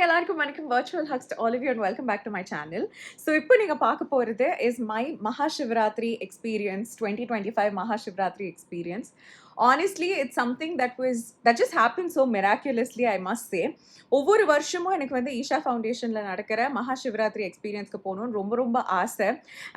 எல்லாருக்கும் வணக்கம். Virtual hugs to all of you and welcome back to my channel. So இப்போ நீங்க பார்க்க போறது is my Mahashivratri experience, 2025 Mahashivratri experience. Honestly, it's something that just happened so miraculously, I must say. ஒவ்வொரு வருஷமும் எனக்கு வந்து ஈஷா ஃபவுண்டேஷன்ல நடக்கிற மகாசிவராத்திரி எக்ஸ்பீரியன்ஸ்க்கு போகணும்னு ரொம்ப ரொம்ப ஆசை.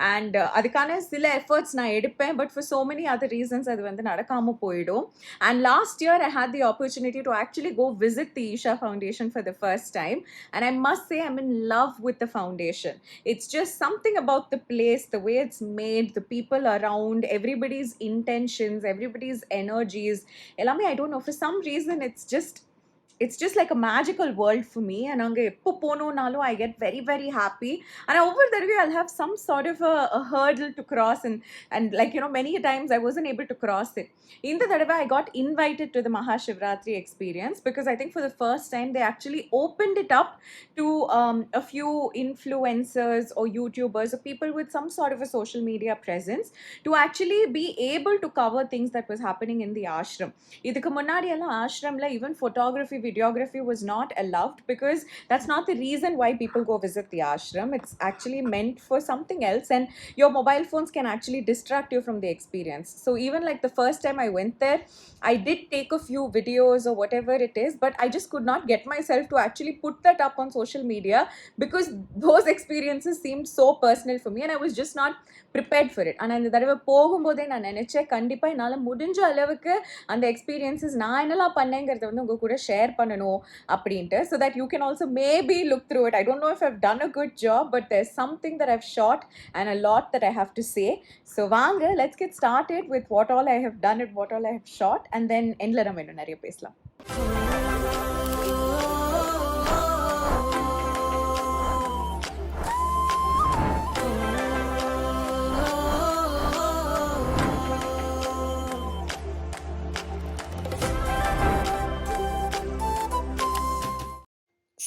அண்ட் அதுக்கான சில எஃபர்ட்ஸ் நான் எடுப்பேன். But for so many other reasons அது வந்து நடக்காம போயிடும். And last year I had the opportunity to actually go visit the Isha Foundation for the first time, and I must say I'm in love with the foundation. It's just something about the place, the way it's made, the people around, everybody's intentions, everybody's energies. Elame, I don't know, for some reason it's just like a magical world for me, and anga eppo pononalo I get very very happy. And over there I'll have some sort of a hurdle to cross, and like many times I wasn't able to cross it. In the Tadava, I got invited to the Mahashivratri experience because I think for the first time they actually opened it up to a few influencers or YouTubers or people with some sort of a social media presence to actually be able to cover things that was happening in the ashram. இதுக்கு முன்னாடி எல்லாம் ஆஷ்ரம்ல even photography, videography was not allowed because that's not the reason why people go visit the ashram. It's actually meant for something else, and your mobile phones can actually distract you from the experience. So even like the first time I went there, I did take a few videos or whatever it is, but I just could not get myself to actually put that up on social media because those experiences seemed so personal for me and I was just not prepared for it. ஆனால் இந்த தடவை போகும்போதே நான் நினச்சேன் கண்டிப்பாக என்னால் முடிஞ்ச அளவுக்கு அந்த எக்ஸ்பீரியன்ஸஸ் நான் என்னெல்லாம் பண்ணேங்கிறத வந்து உங்கள் கூட ஷேர் பண்ணணும் அப்படின்ட்டு, so that you can also maybe look through it. I don't know if I've done a good job, but there's something that I've shot and a lot that I have to say. So வாங்க, let's get started with what all I have done and what all I have shot, and then endல நம்ம இன்னும் நிறைய பேசலாம்.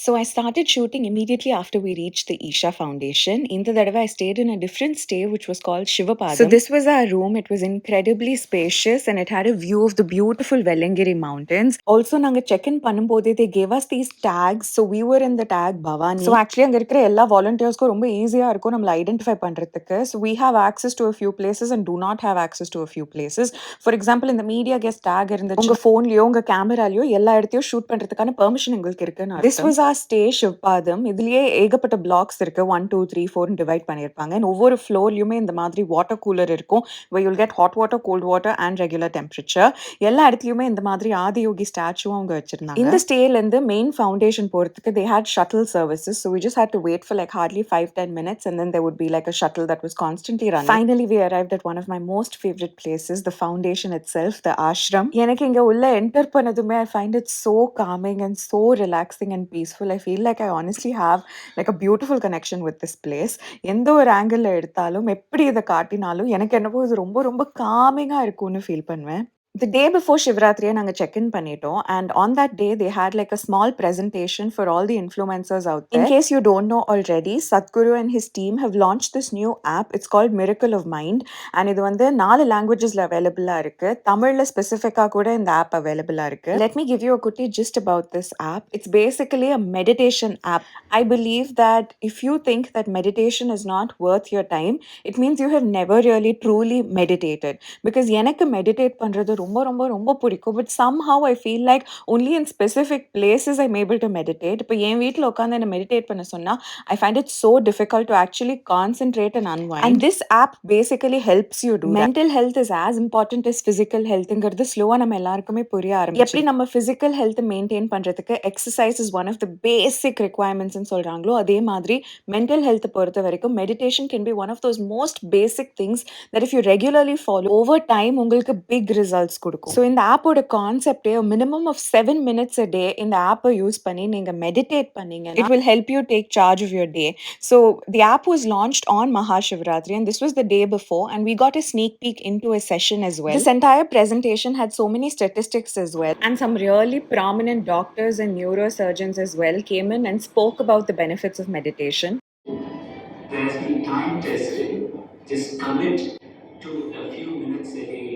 So I started shooting immediately after we reached the Isha Foundation. In the Dadava, I stayed in a different stay which was called Shivapadam. So this was our room. It was incredibly spacious and it had a view of the beautiful Vellangiri mountains. Also, நாங்க check-in பண்ணும்போது they gave us these tags. So we were in the tag Bhavani. So actually அங்க இருக்கிற எல்லா volunteersக்கும் ரொம்ப ஈஸியா இருக்கும் நம்மள identify பண்றதுக்கு. So we have access to a few places and do not have access to a few places. For example, இந்த media guest tag இருந்துச்சு. உங்க ஃபோன்லயோ உங்க கேமராலயோ எல்லா இடத்தையும் ஷூட் பண்றதுக்கான பெர்மிஷன் எங்களுக்கு இருக்குன்னு. This was our stay Shivpadam. இதுலயே ஏகப்பட்ட blocks இருக்கு. 1 2 3 4 டிவைட் பண்ணிருப்பாங்க. and ஒவ்வொரு ஃப்ளோர்லயுமே இந்த மாதிரி வாட்டர் கூலர் இருக்கும் where you'll get hot water, cold water and regular temperature. எல்லா இடத்துலயுமே இந்த மாதிரி ஆதியோகி ஸ்டாச்சுவும் அவங்க வச்சிருந்தாங்க. இந்த ஸ்டேல இருந்து மெயின் ஃபவுண்டேஷன் போறதுக்கு they had shuttle services, so we just had to wait for like hardly 5-10 minutes and then there would be like a shuttle that was constantly running. Finally we arrived at one of my most favorite places, the foundation itself, the ashram. எனக்கு இங்க உள்ள enter பண்ணதுமே I find it so calming and so relaxing and peaceful. I feel like I honestly have like a beautiful connection with this place. எந்த ஒரு angle எடுத்தாலும் எப்படி இதை காட்டினாலும் எனக்கு என்னவோ இது ரொம்ப ரொம்ப காமிங்கா இருக்கும்னு ஃபீல் பண்ணுவேன். The day before Shivratri, நாங்க check-in பண்ணிட்டோம், and on that day they had like a small presentation for all the influencers out there. In case you don't know already, Sadhguru and his team have launched this new app. It's called Miracle of Mind, and இது வந்து 4 languagesல available-ஆ இருக்கு. தமிழ்ல specific-ஆ கூட இந்த app available-ஆ இருக்கு. Let me give you a குட்டி gist about this app. It's basically a meditation app. I believe that if you think that meditation is not worth your time, it means you have never really truly meditated. Because எனக்கு meditate பண்றது ரொம்ப ரொம்ப ரொம்ப பிடிக்கும், but somehow I feel like only in specific places I'm able to meditate. இப்போ என் வீட்டில் உட்காந்து என்ன மெடிடேட் பண்ண சொன்னா I find it so difficult to actually concentrate and unwind. And this app basically helps you do that. Mental health is as important as physical healthங்கிறது ஸ்லோவா நம்ம எல்லாருக்குமே புரிய ஆரம்பிச்சு. எப்படி நம்ம physical health மெயின்டைன் பண்றதுக்கு exercise is one of the basic requirements ன்னு சொல்றாங்களோ, அதே மாதிரி mental health பொறுத்த வரைக்கும் meditation can be one of those most basic things that if you regularly follow over time உங்களுக்கு big results கொடுக்கும். ஸோ இந்த ஆப்போட கான்செப்டே minimum of 7 minutes a day இந்த ஆப்பை யூஸ் பண்ணி நீங்கள் மெடிடேட் பண்ணீங்க. It will help you take charge of your day. So the app was launched on Mahashivratri and this was the day before, and we got a sneak peek into a session as well. This entire presentation had so many statistics as well, and some really prominent doctors and neurosurgeons as well came in and spoke about the benefits of meditation. That has been time tested. Just commit to a few minutes a day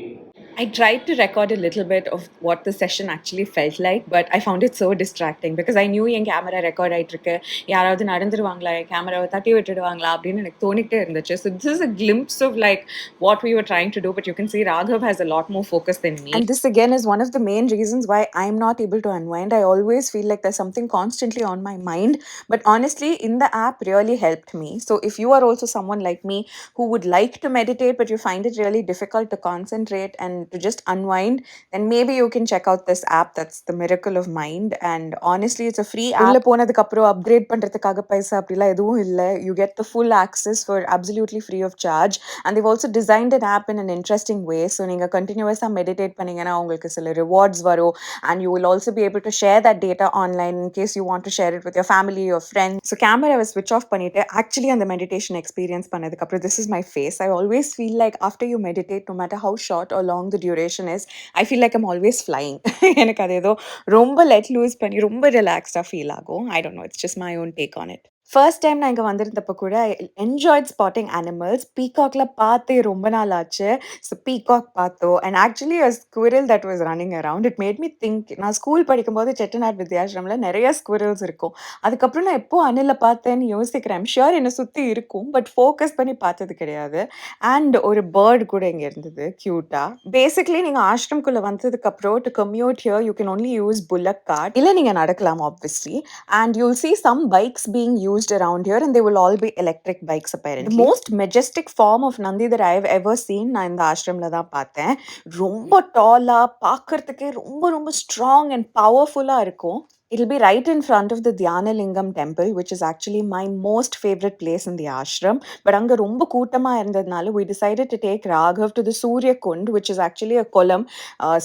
I tried to record a little bit of what the session actually felt like, but I found it so distracting because I knew N camera record ஆயிட்டு இருக்கு, யாராவது நடந்துருவாங்களா, என் கேமராவை தட்டி விட்டுடுவாங்களா அப்படின்னு எனக்கு தோணிட்டே இருந்துச்சு. So this is a glimpse of like what we were trying to do, but you can see Raghav has a lot more focus than me. And this again is one of the main reasons why I'm not able to unwind. I always feel like there's something constantly on my mind, but honestly, in the app really helped me. So if you are also someone like me who would like to meditate, but you find it really difficult to concentrate and to just unwind, then maybe you can check out this app. That's the Miracle of Mind. And honestly, it's a free app. உள்ள போனதுக்கு அப்புறம் upgrade பண்றதுக்காக பைசா அப்படிலாம் எதுவும் இல்ல. You get the full access for absolutely free of charge. And they've also designed an app in an interesting way. So நீங்க continuously meditate பண்ணீங்கன்னா உங்களுக்கு சில rewards வரும். And you will also be able to share that data online in case you want to share it with your family or friends. So camera switch off பண்ணிட்டு actually அந்த meditation experience பண்ணதுக்கு அப்புறம் this is my face. I always feel like after you meditate, no matter how short or long the duration is, I feel like I'm always flying. எனக்கு அது ஏதோ ரொம்ப let loose பண்ணி ரொம்ப ரிலாக்ஸ்டா ஃபீல் ஆகும். I don't know, it's just my own take on it. First time நான் இங்க வந்திருந்தப்ப கூட ஐ என்ஜாய்ட் ஸ்பாட்டிங் அனிமல்ஸ். பீகாக்ல பார்த்தே ரொம்ப நாள் ஆச்சு. ஸோ பீகாக் பார்த்தோம். And actually a squirrel that was running around. It made me think, நான் ஸ்கூல் படிக்கும்போது செட்டிநாட் வித்யாசிரமில் நிறைய ஸ்குவிரல்ஸ் இருக்கும். அதுக்கப்புறம் நான் எப்போ அணில பார்த்தேன்னு யோசிக்கிறேன். ஐம் ஷுர் என்னை சுற்றி இருக்கும், பட் ஃபோக்கஸ் பண்ணி பார்த்தது கிடையாது. அண்ட் ஒரு பேர்டு கூட இங்கே இருந்தது க்யூட்டா. பேசிக்லி நீங்கள் ஆஷ்ரம்குள்ளே வந்ததுக்கப்புறம் to commute here you can only use bullock card, இல்லை நீங்கள் நடக்கலாம் obviously. And you'll see some bikes being used around here, and they will all be electric bikes apparently. The most majestic form of Nandi that I've ever seen நான் இந்த ஆஷ்ரம்ல தான் பார்த்தேன். ரொம்ப டாலா, பார்க்கறதுக்கே ரொம்ப ரொம்ப ஸ்ட்ராங் அண்ட் பவர்ஃபுல்லா இருக்கும். It'll be right in front of the Dhyanalingam temple, which is actually my most favorite place in the ashram. But அங்க ரொம்ப கூட்டமா இருந்ததுனால we decided to take Raghav to the Surya Kund, which is actually a kolam.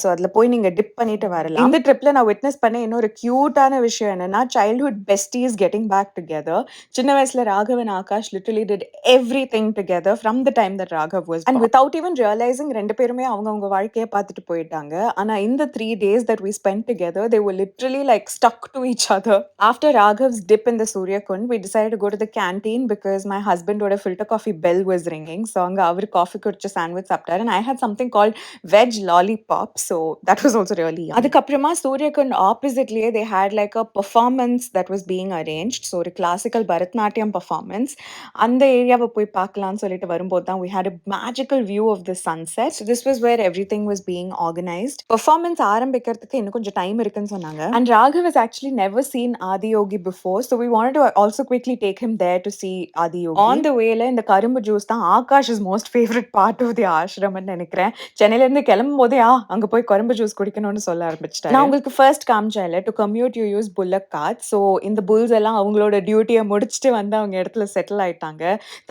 So அதுல போய் நீங்க tip பண்ணிட்டு வரலாம். இந்த ட்ரிப்ல நான் விட்னஸ் பண்ண இன்னொரு கியூட்டான விஷயம் என்னன்னா, childhood besties getting back together. சின்ன வயசுல Raghav and Akash literally did everything together from the time that Raghav was born. And without even realizing, ரெண்டு பேருமே அவங்கவங்க வாழ்க்கைய பார்த்துட்டு போயிட்டாங்க. ஆனா இந்த 3 days that we spent together, they were literally like stuck to each other. After Raghav's dip in the Surya Kund, we decided to go to the canteen because my husband or a filter coffee bell was ringing. So anga avaru coffee kudicha sandwich சாப்பிட்டாரு, and I had something called veg lollipop. So that was also really yummy. அதுக்கப்புறமா Surya Kund oppositely they had like a performance that was being arranged. So ஒரு classical Bharatanatyam performance. அந்த ஏரியாவை போய் பார்க்கலாம்னு சொல்லிட்டு வரும்போது தான் we had a magical view of the sunset. So this was where everything was being organized. Performance ஆரம்பிக்கிறதுக்கு இன்னும் கொஞ்சம் டைம் இருக்குன்னு சொன்னாங்க. And Raghav has actually never seen Adiyogi before, so we wanted to also quickly take him there to see Adiyogi. On the way la இந்த கரும்பு juice தான் ஆகாஷ்'s most favorite part of the ashram ன்னு நினைக்கிறேன். சென்னையில இருந்து கிளம்பும் போதே அங்க போய் கரும்பு ஜூஸ் குடிக்கணும்னு சொல்ல ஆரம்பிச்சிட்டாரு. நான் உங்களுக்கு ஃபர்ஸ்ட் காமிச்சேன்ல, to commute you use bullock cart. So இந்த புல்ஸ் எல்லாம் அவங்களோட டியூட்டியை முடிச்சுட்டு வந்து அவங்க இடத்துல செட்டில் ஆயிட்டாங்க.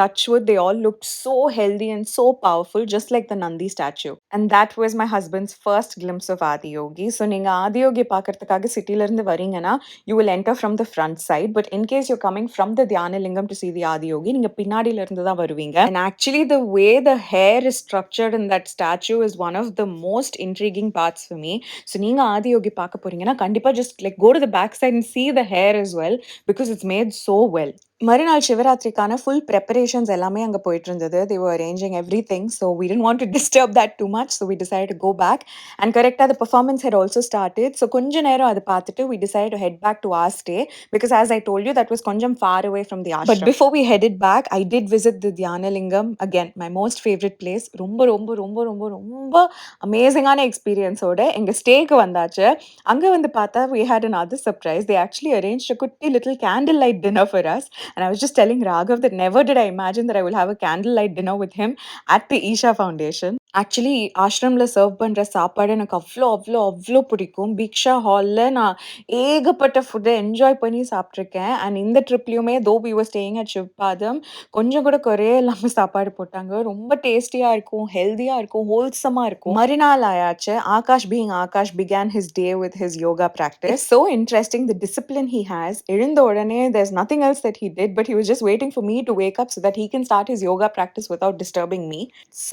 Touch wood, they all looked so healthy and so powerful, just like the Nandi statue. And that was my husband's first glimpse of Adiyogi. So நீங்க ஆதியோகி பார்க்கறதுக்காக சிட்டில இருந்து வரீங்கன்னா, you will enter from the front side. But in case you're coming from the Dhyanalingam to see the Adiyogi, நீங்க பின்னாடில இருந்து தான் வருவீங்க. And actually the way the hair is structured in that statue is one of the most intriguing parts for me. So நீங்க ஆதியோகி பார்க்க போறீங்கன்னா, கண்டிப்பா just like go to the back side and see the hair as well, because it's made so well. மறுநாள் சிவராத்திரிக்கான full preparations எல்லாமே அங்க போயிட்டு இருந்தது. They were arranging everything, so we didn't want to disturb that too much, so we decided to go back. And கரெக்ட்டா the performance had also started. So கொஞ்ச நேரம் அத பார்த்துட்டு we decided to head back to our stay, because as I told you, that was கொஞ்சம் far away from the ashram. But before we headed back, I did visit the Dhyanalingam, again my most favorite place. ரொம்ப ரொம்ப ரொம்ப ரொம்ப ரொம்ப அமேசிங்கான எக்ஸ்பீரியன்ஸோட எங்க ஸ்டேக்கு வந்தாச்சு. அங்க வந்து பார்த்தா we had another surprise. They actually arranged a குட்டி little candlelight dinner for us. And I was just telling Raghav that never did I imagine that I will have a candlelight dinner with him at the Isha Foundation. Actually ஆஷ்ரமில் serve பண்ணுற சாப்பாடு எனக்கு அவ்வளோ அவ்வளோ அவ்வளோ பிடிக்கும். பீக்ஷா ஹாலில் நான் ஏகப்பட்ட ஃபுட்டை என்ஜாய் பண்ணி சாப்பிட்ருக்கேன். அண்ட் இந்த ட்ரிப்லையுமே though we were staying at Shivpadam, கொஞ்சம் கூட குறையே இல்லாமல் சாப்பாடு போட்டாங்க. ரொம்ப டேஸ்டியாக இருக்கும், ஹெல்த்தியாக இருக்கும், ஹோல்சமாக இருக்கும். மறுநாள் ஆயாச்சு. Akash being Akash began his day with his yoga practice. It's so interesting the discipline he has. எழுந்த உடனே there's nothing else that he did, but he was just waiting for me to wake up so that he can start his yoga practice without disturbing me.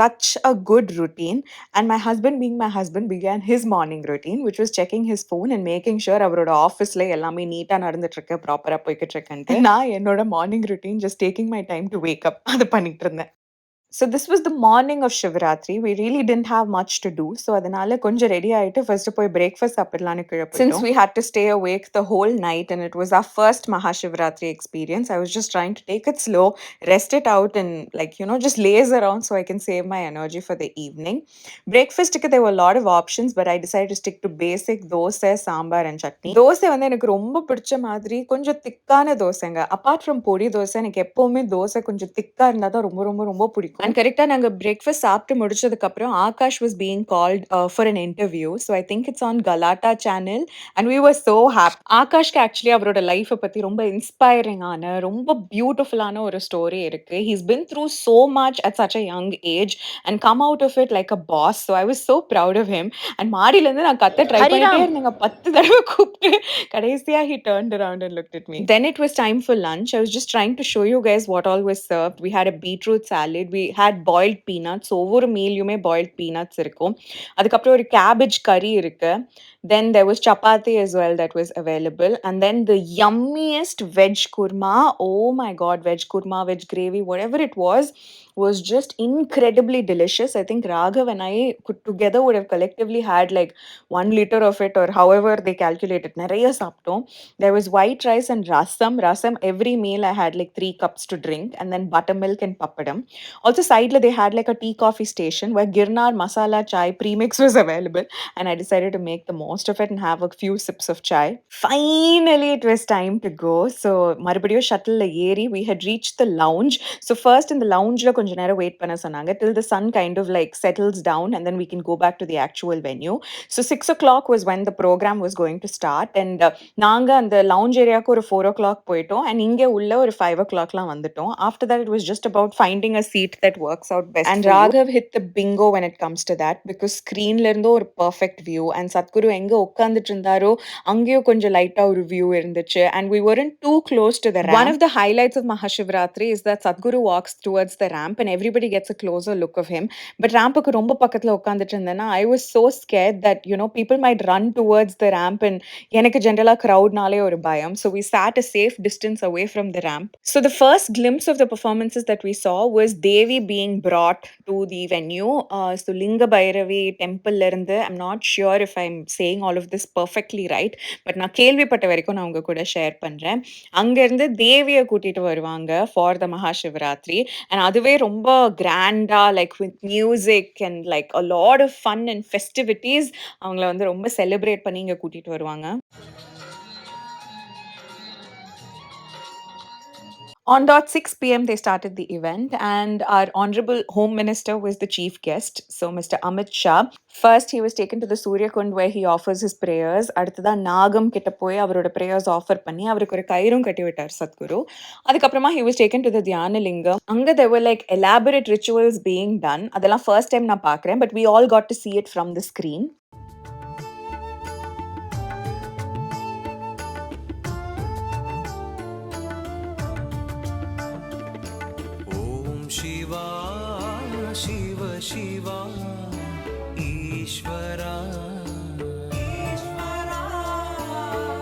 Such a good routine. And my husband, being my husband, began his morning routine, which was checking his phone and making sure அவரோட ஆஃபீஸ்ல எல்லாமே நீட்டா நடந்துட்டு இருக்கு, ப்ராப்பரா போய்கிட்டு இருக்குன்ட்டு. நான் என்னோட morning routine just taking my time to wake up அது பண்ணிட்டு இருந்தேன். So this was the morning of Shivratri. We really didn't have much to do. So அதனால கொஞ்சம் ரெடி ஆயிட்டு ஃபர்ஸ்ட் போய் பிரேக்ஃபாஸ்ட் சாப்பிடலாம்னு கீழ போயிட்டோம். Since we had to stay awake the whole night and it was our first Mahashivratri experience, I was just trying to take it slow, rest it out and like, just laze around so I can save my energy for the evening. Breakfastக்கு there were a lot of options, but I decided to stick to basic dosa, sambar and chutney. Dosa வந்து எனக்கு ரொம்ப பிடிச்ச மாதிரி கொஞ்சம் திக்கான தோசைங்க. Apart from பொடி தோசை எனக்கு எப்பவுமே தோசை கொஞ்சம் திக்கா இருந்தா தான் ரொம்ப ரொம்ப ரொம்ப பிடிக்கும். And கரெக்ட்டா நாங்க பிரேக்ஃபாஸ்ட் சாப்பிட்டு முடிச்சதுக்கப்புறம் Akash was being called for an interview. So I think it's on Galata channel and we were so happy. ஆகாஷ்க்கு ஆக்சுவலி அவரோட லைஃப்ப பத்தி ரொம்ப இன்ஸ்பைரிங்கான, ரொம்ப பியூட்டிஃபுல்லான ஒரு ஸ்டோரி இருக்கு. He's been through so much at such a young age and come out of it like a boss. So I was so proud of him. And மாடியிலேருந்து நான் கத்த ட்ரை பண்ணிட்டே இருந்தேங்க. 10 தடவை கூப்பிட்டு கடைசியா he turned around and looked at me. Then it was time for lunch. I was just trying to show you guys what all was served. We had a beetroot salad. We had boiled peanuts. ஒவ்வொரு மீல்லையுமே boiled peanuts இருக்கும். அதுக்கப்புறம் ஒரு cabbage curry இருக்கு. Then there was chapati as well that was available. And then the yummiest veg kurma. Oh my God, veg kurma, veg gravy, whatever it was just incredibly delicious. I think Raghav and I could together would have collectively had like 1 liter of it or however they calculated. நிறைய சாப்பிட்டோம். There was white rice and rasam. Rasam, every meal I had like 3 cups to drink and then buttermilk and papadam. Also side they had like a tea coffee station where Girnar masala chai premix was available and I decided to make the most of it and have a few sips of chai. Finally it was time to go. So மறுபடியும் ஷட்டில்ல ஏறி we had reached the lounge. So first in the loungeல கொஞ்ச நேரம் wait பண்ண சொன்னாங்க till the sun kind of like settles down and then we can go back to the actual venue. So 6 o'clock was when the program was going to start and நாங்க அந்த lounge ஏரியாக்கு ஒரு 4 o'clock போயிட்டோம் and இங்க உள்ள ஒரு 5 o'clockலாம் வந்துட்டோம். After that it was just about finding a seat that works out best. And Raghav hit the bingo when it comes to that because screenல இருந்தோ ஒரு perfect view and சத்குரு எங்க உட்கார்ந்துட்டு இருந்தாரோ அங்கேயும் கொஞ்சம் லைட்டா ஒரு view இருந்துச்சு and we weren't too close to the ramp. One of the highlights of Mahashivratri is that Sadhguru walks towards the ramp and everybody gets a closer look of him. But rampக்கு ரொம்ப பக்கத்துல உட்கார்ந்துட்டு இருந்தேன்னா I was so scared that people might run towards the ramp and எனக்கு ஜெனரலா crowdனாலே ஒரு பயம். So we sat a safe distance away from the ramp. So the first glimpse of the performances that we saw was Devi being brought to the venue. So Linga Bhairavi temple இருந்து I'm not sure if I'm saying all of this perfectly right, but நான் கேள்விப்பட்ட வரைக்கும் நான் உங்க கூட share பண்றேன். அங்க இருந்து தேவியை கூட்டிட்டு வருவாங்க for the Mahashivratri and அதுவே ரொம்ப கிராண்டா like with music and like a lot of fun and festivities அவங்கள வந்து ரொம்ப செலிப்ரேட் பண்ணி இங்க கூட்டிட்டு வருவாங்க. On dot 6 p.m. they started the event and our honorable home minister was the chief guest. So Mr. Amit Shah. First he was taken to the Surya Kund where he offers his prayers. அடுத்ததா நாகம் கிட்ட போய் அவரோட prayers offer பண்ணி அவருக்கு ஒரு கயிறும் கட்டி விட்டார் சத்குரு. அதுக்கப்புறமா he was taken to the Dhyana Lingam. அங்க there were like elaborate rituals being done. அதெல்லாம் first time நான் பார்க்கிறேன் but we all got to see it from the screen. Shiva Shiv Shiva ईश्वरा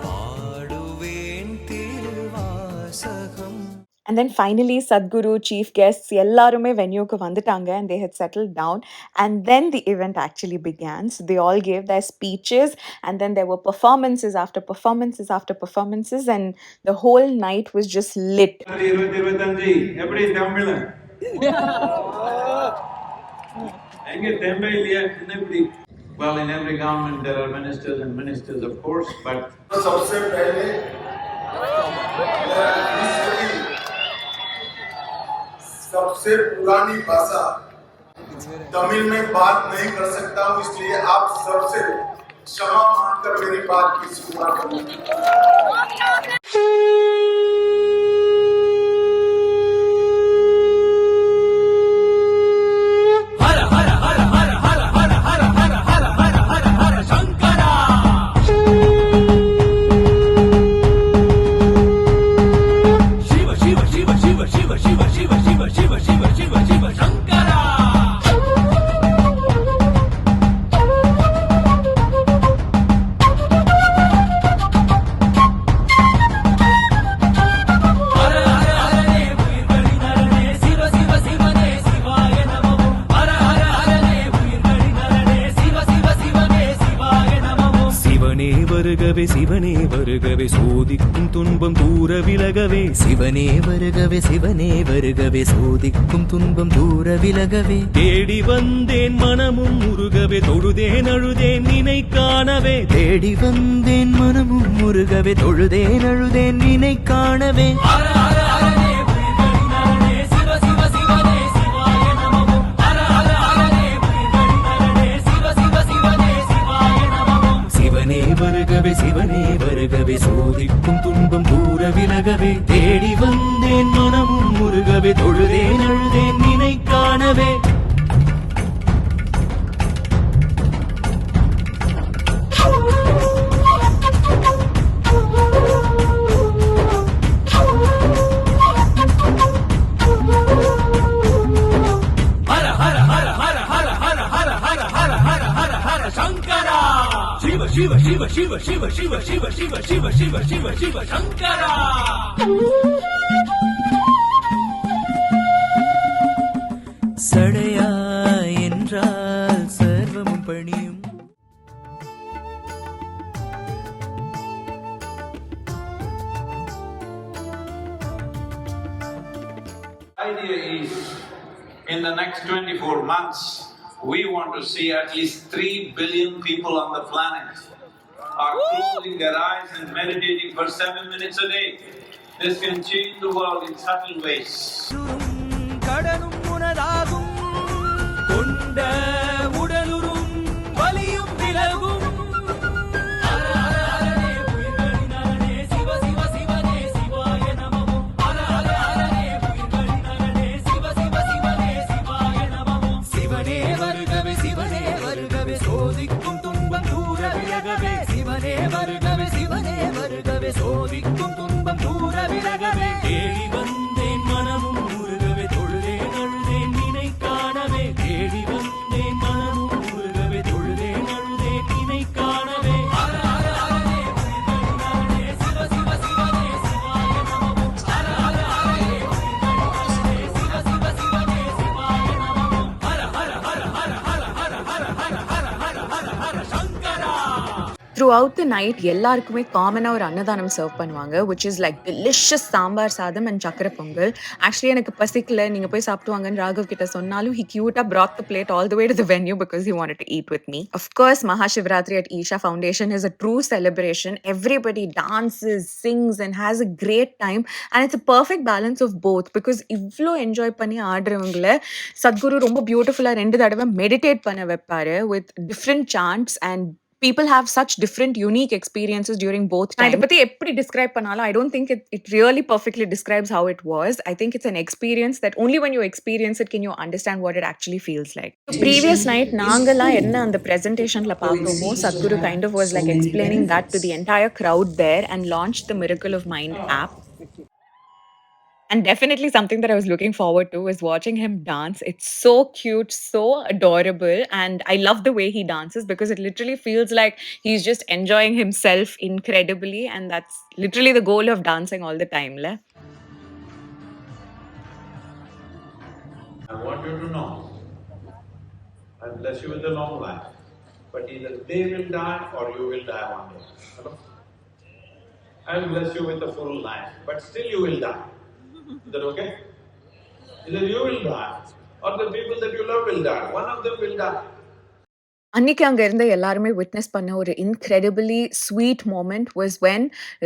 पाडुवेन तिरुवासகம். And then finally Sadhguru, chief guests எல்லாருமே வென்யூக்கு வந்துட்டாங்க and they had settled down and then the event actually began. So they all gave their speeches and then there were performances after performances after performances and the whole night was just lit. எப்படி தமிழ்ல எங்க tempeh இல்லையா என்ன இப்படி? Well, in every government there are ministers and ministers of course, but सबसे पहले सबसे पुरानी भाषा तमिल में बात नहीं कर सकता हूँ इसलिए आप सबसे क्षमा मांगकर मेरी बात की शुरुआत करूँगा. வருகவே சிவனே வருகவே சோதிக்கும் துன்பம் தூர விலகவே சிவனே வருகவே சிவனே வருகவே சோதிக்கும் துன்பம் தூர விலகவே தேடி வந்தேன் மனமும் முருகவே தொழுதேன் அழுதேன் நினை காணவே தேடி வந்தேன் மனமும் முருகவே தொழுதேன் அழுதேன் நினை காணவே சிவனே வருகவே சிவனே வருகவே சோதிக்கும் துன்பம் தூர விலகவே தேடி வந்தேன் மனமும் முருகவே தொழுதேன் அழுதேன் நினை காணவே Shiva, Shiva, Shiva, Shiva, Shiva, Shiva, Shiva, Shiva, Shiva, Shiva, Shiva, Shiva, Shankara. சடையா என்றால் சர்வமும் பணியும் Idea is, in the next 24 months, we want to see at least 3 billion people on the planet are closing their eyes and meditating for 7 minutes a day. This can change the world in subtle ways. கடனும் உனதாகும் கொண்ட உடலுறும் வலியும் விலகும் சிவனே வருகவே சிவனே வருகவே சோதிக்கும் துன்பம் தூர விலகவே சிவனே வருகவே சிவனே வருகவே சோதிக்கும் துன்பம் தூர விலகவே தேடி வந்தேன் மனமும் முருகவே தொழுதேன் அழுதேன் நினை காணவே தேடி வந்தேன் மனமும் முருகவே தொழுதேன் அழுதேன் நினை காணவே Throughout the night, எல்லாருக்குமே காமனா ஒரு அன்னதானம் சர்வ் பண்ணுவாங்க, which is like delicious sambar சாதம் and சக்கரை பொங்கல். Actually எனக்கு பசிக்கல, நீங்க போய் சாப்பிட்டு வாங்கன்னு ராகவ் கிட்ட சொன்னாலும் he cute up brought the plate all the way to the venue because he wanted to eat with me. Of course, Mahashivratri at Isha Foundation is a true celebration. Everybody dances, sings and has a great time, and it's a perfect balance of both because இவ்ளோ enjoy பண்ணி ஆடுறவங்கள சத்குரு ரொம்ப பியூட்டிஃபுல்லா 2 தடவை meditate பண்ண வைப்பாரு with different chants, and people have such different unique experiences during both times. இத பத்தி எப்படி describe பண்ணாலும் I don't think it really perfectly describes how it was. I think it's an experience that only when you experience it can you understand what it actually feels like. So previous night நாங்கலாம் என்ன அந்த presentationல பார்த்தோமோ Sadhguru kind of was like explaining that to the entire crowd there and launched the Miracle of Mind app. And definitely something that I was looking forward to is watching him dance. It's so cute, so adorable, and I love the way he dances because it literally feels like he's just enjoying himself incredibly, and that's literally the goal of dancing all the time. I want you to know, I'll bless you with a long life, but either they will die or you will die one day. Hello? I'll bless you with a full life, but still you will die. Is that okay? Either you will die or the people that you love will die. One of them will die. அன்னைக்கு அங்க இருந்த எல்லாருமே witness பண்ண ஒரு incredibly sweet moment was when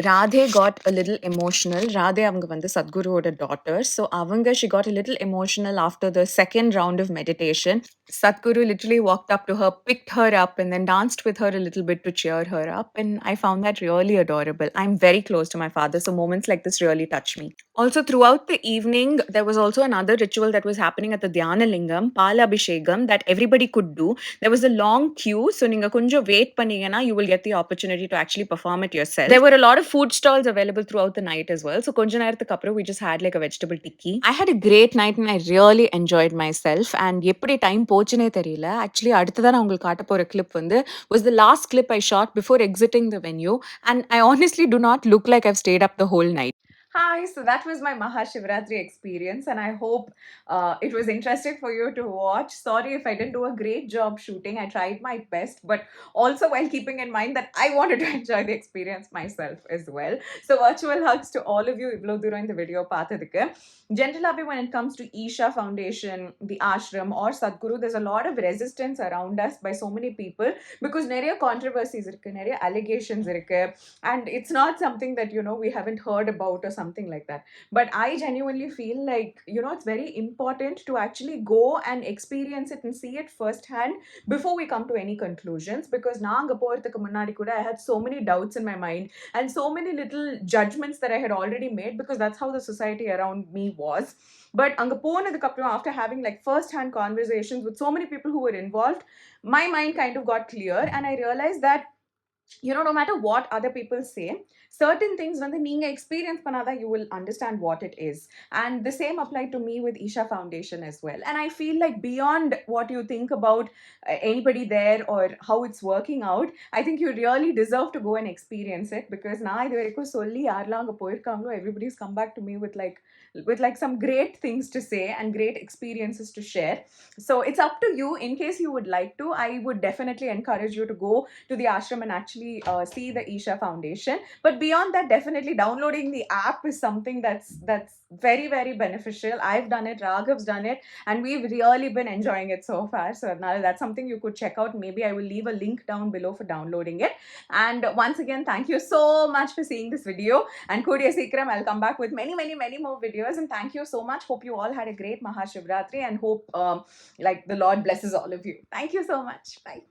Radhe got a little emotional. Radhe அவங்க வந்து சத்குருவோட daughter. So அவங்க she got a little emotional after the second round of meditation. Sadhguru literally walked up to her, picked her up and then danced with her a little bit to cheer her up, and I found that really adorable. I'm very close to my father, so moments like this really touch me. Also throughout the evening, there was also another ritual that was happening at the Dhyana Lingam, Palabhishekam, that everybody could do. There was a long queue, so நீங்க கொஞ்சம் wait பண்ணீங்கன்னா you will get the opportunity to actually perform it yourself. There were a lot of food stalls available throughout the night as well, so கொஞ்ச நேரத்துக்கு அப்புறம் we just had like a vegetable tikki. I had a great night and I really enjoyed myself, and எப்படி time போச்சுனே தெரியல. Actually அடுத்ததா நான் உங்களுக்கு காட்ட போற clip வந்து was the last clip I shot before exiting the venue, and I honestly do not look like I've stayed up the whole night. Hi, so that was my Mahashivratri experience, and I hope it was interesting for you to watch. Sorry if I didn't do a great job shooting. I tried my best, but also while keeping in mind that I wanted to enjoy the experience myself as well. So, virtual hugs to all of you. Ivlo duro in the video pathadike. Generally, when it comes to Isha Foundation, the ashram, or Sadhguru, there's a lot of resistance around us by so many people because நிறைய controversies இருக்கு, நிறைய allegations இருக்கு, and it's not something that we haven't heard about or something like that. But I genuinely feel like it's very important to actually go and experience it and see it firsthand before we come to any conclusions, because naanga poradhukku munnadi kuda I had so many doubts in my mind and so many little judgments that I had already made, because that's how the society around me was. But anga ponadukku appuram, after having like first hand conversations with so many people who were involved, my mind kind of got clear, and I realized that no matter what other people say, certain things when the neenga experience panada, you will understand what it is. And the same applied to me with Isha Foundation as well. And I feel like beyond what you think about anybody there or how it's working out, I think you really deserve to go and experience it, because na idu varaikku solli yaarla anga poirukangalo, everybody's come back to me with like some great things to say and great experiences to share. So it's up to you. In case you would like to, I would definitely encourage you to go to the ashram and actually see the Isha Foundation. But beyond that, definitely downloading the app is something that's very, very beneficial. I've done it, Raghav's done it, and we've really been enjoying it so far. So now that's something you could check out. Maybe I will leave a link down below for downloading it. And once again, thank you so much for seeing this video. And Kuriya Sikram, I'll come back with many, many, many more videos. And thank you so much. Hope you all had a great Mahashivratri, and hope like the Lord blesses all of you. Thank you so much. Bye.